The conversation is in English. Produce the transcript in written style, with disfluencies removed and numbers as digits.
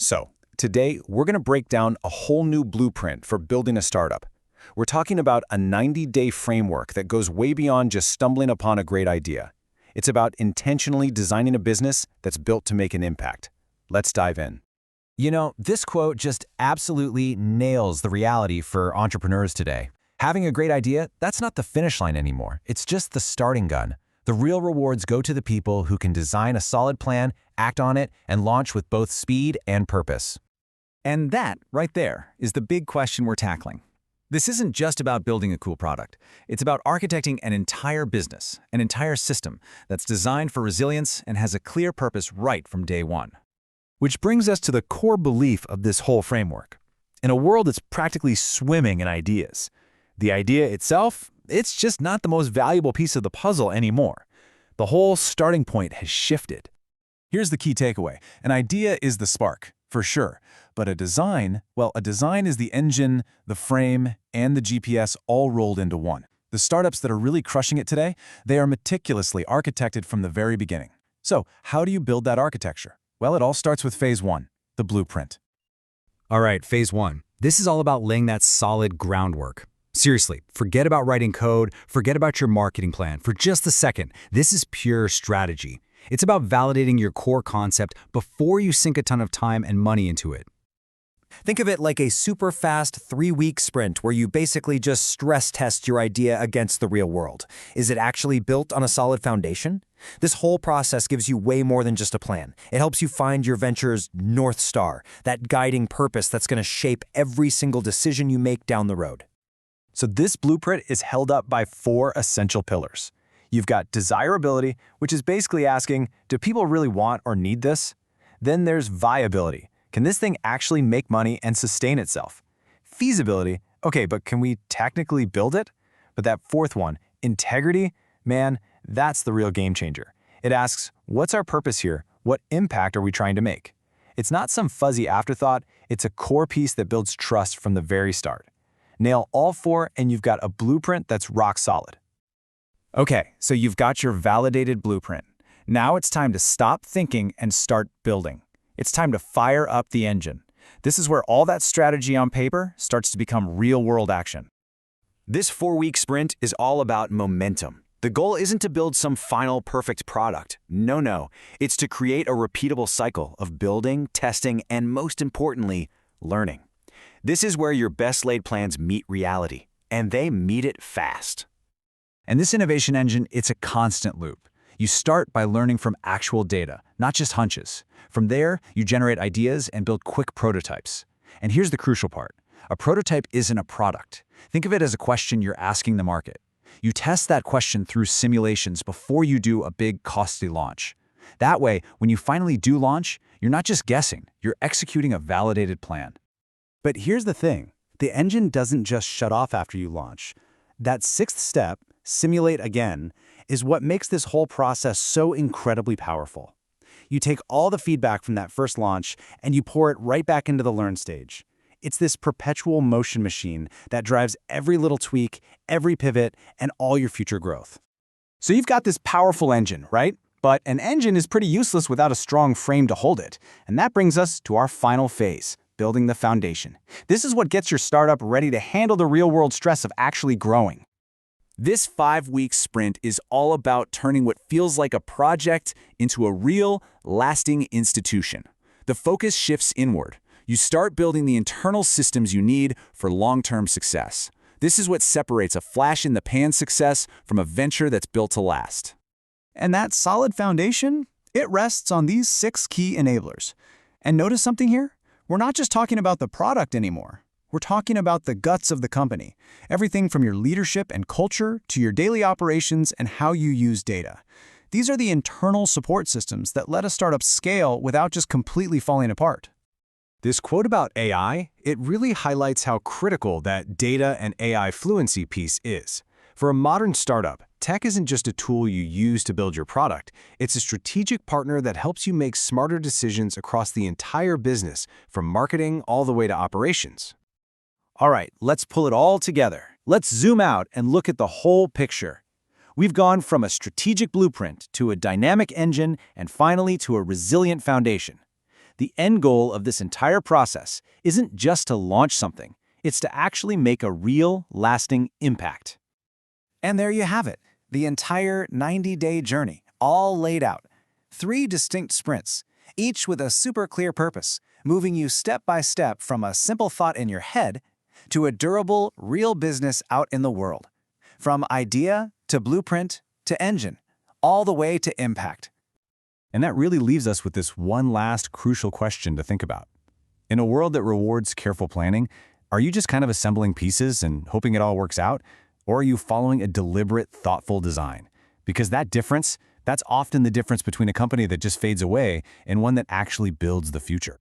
So, today we're going to break down a whole new blueprint for building a startup. We're talking about a 90-day framework that goes way beyond just stumbling upon a great idea. It's about intentionally designing a business that's built to make an impact. Let's dive in. You know, this quote just absolutely nails the reality for entrepreneurs today. Having a great idea, that's not the finish line anymore. It's just the starting gun. The real rewards go to the people who can design a solid plan, act on it, and launch with both speed and purpose. And that, right there, is the big question we're tackling. This isn't just about building a cool product. It's about architecting an entire business, an entire system that's designed for resilience and has a clear purpose right from day one. Which brings us to the core belief of this whole framework. In a world that's practically swimming in ideas, the idea itself, it's just not the most valuable piece of the puzzle anymore. The whole starting point has shifted. Here's the key takeaway. An idea is the spark, for sure. But a design, well, a design is the engine, the frame, and the GPS all rolled into one. The startups that are really crushing it today, they are meticulously architected from the very beginning. So, how do you build that architecture? Well, it all starts with phase one, the blueprint. All right, phase one. This is all about laying that solid groundwork. Seriously, forget about writing code, forget about your marketing plan for just a second. This is pure strategy. It's about validating your core concept before you sink a ton of time and money into it. Think of it like a super fast 3-week sprint where you basically just stress test your idea against the real world. Is it actually built on a solid foundation? This whole process gives you way more than just a plan. It helps you find your venture's North Star, that guiding purpose that's going to shape every single decision you make down the road. So this blueprint is held up by 4 essential pillars. You've got desirability, which is basically asking, do people really want or need this? Then there's viability. Can this thing actually make money and sustain itself? Feasibility, okay, but can we technically build it? But that 4th one, integrity, man, that's the real game changer. It asks, what's our purpose here? What impact are we trying to make? It's not some fuzzy afterthought, it's a core piece that builds trust from the very start. Nail all 4 and you've got a blueprint that's rock solid. Okay, so you've got your validated blueprint. Now it's time to stop thinking and start building. It's time to fire up the engine. This is where all that strategy on paper starts to become real-world action. This 4-week sprint is all about momentum. The goal isn't to build some final perfect product. No. It's to create a repeatable cycle of building, testing, and most importantly, learning. This is where your best laid plans meet reality, and they meet it fast. And this innovation engine, it's a constant loop. You start by learning from actual data, not just hunches. From there, you generate ideas and build quick prototypes. And here's the crucial part. A prototype isn't a product. Think of it as a question you're asking the market. You test that question through simulations before you do a big, costly launch. That way, when you finally do launch, you're not just guessing, you're executing a validated plan. But here's the thing. The engine doesn't just shut off after you launch. That 6th step, simulate again, is what makes this whole process so incredibly powerful. You take all the feedback from that first launch and you pour it right back into the learn stage. It's this perpetual motion machine that drives every little tweak, every pivot, and all your future growth. So you've got this powerful engine, right? But an engine is pretty useless without a strong frame to hold it. And that brings us to our final phase, building the foundation. This is what gets your startup ready to handle the real-world stress of actually growing. This 5-week sprint is all about turning what feels like a project into a real, lasting institution. The focus shifts inward. You start building the internal systems you need for long-term success. This is what separates a flash-in-the-pan success from a venture that's built to last. And that solid foundation, it rests on these 6 key enablers. And notice something here? We're not just talking about the product anymore. We're talking about the guts of the company. Everything from your leadership and culture to your daily operations and how you use data. These are the internal support systems that let a startup scale without just completely falling apart. This quote about AI, it really highlights how critical that data and AI fluency piece is. For a modern startup, tech isn't just a tool you use to build your product. It's a strategic partner that helps you make smarter decisions across the entire business, from marketing all the way to operations. All right, let's pull it all together. Let's zoom out and look at the whole picture. We've gone from a strategic blueprint to a dynamic engine and finally to a resilient foundation. The end goal of this entire process isn't just to launch something, it's to actually make a real, lasting impact. And there you have it, the entire 90-day journey, all laid out. 3 distinct sprints, each with a super clear purpose, moving you step by step from a simple thought in your head to a durable, real business out in the world. From idea to blueprint to engine, all the way to impact. And that really leaves us with this one last crucial question to think about. In a world that rewards careful planning, are you just kind of assembling pieces and hoping it all works out? Or are you following a deliberate, thoughtful design? Because that difference, that's often the difference between a company that just fades away and one that actually builds the future.